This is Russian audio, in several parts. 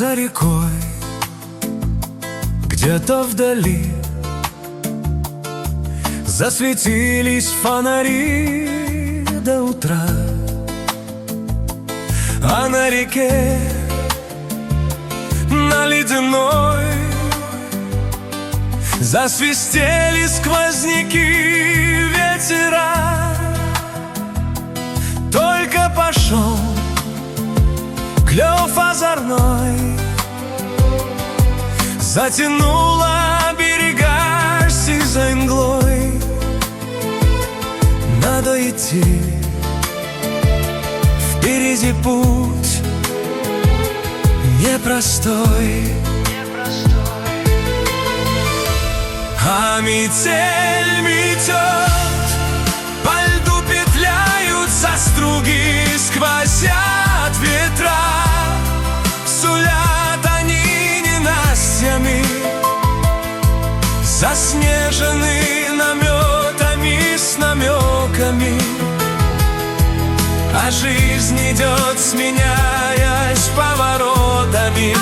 за рекой, где-то вдали, засветились фонари до утра. А на реке, на ледяной, засвистели сквозняки ветера. Только пошел клев озорной, затянула берега сизой мглой. Надо идти, впереди путь непростой. А метель метет, по льду петляются струги, сквозят ветра, сулят они ненастьями, заснежены наметами с намеками. А жизнь идет, сменяясь поворотами.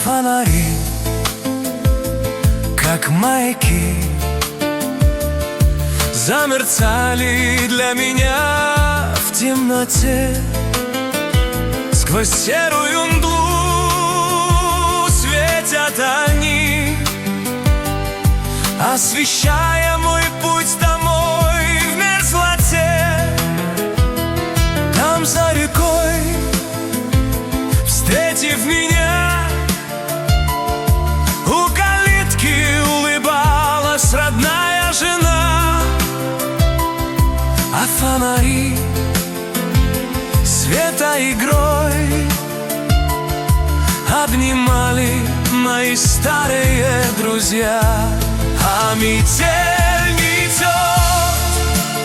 Фонари, как маяки, замерцали для меня в темноте. Сквозь серую мглу светят они, освещая мой путь домой в мерзлоте. Там за рекой, встретив меня, у калитки улыбалась родная жена. А фонари светоигрой обнимали мои старые друзья. А метель метет,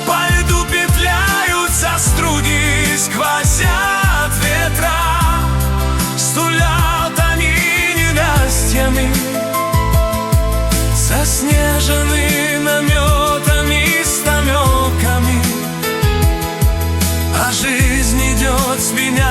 по льду петляются струги, сквозят ветра, стулят они ненастьями, заснежены наметами с намеками. А жизнь идет, сменяясь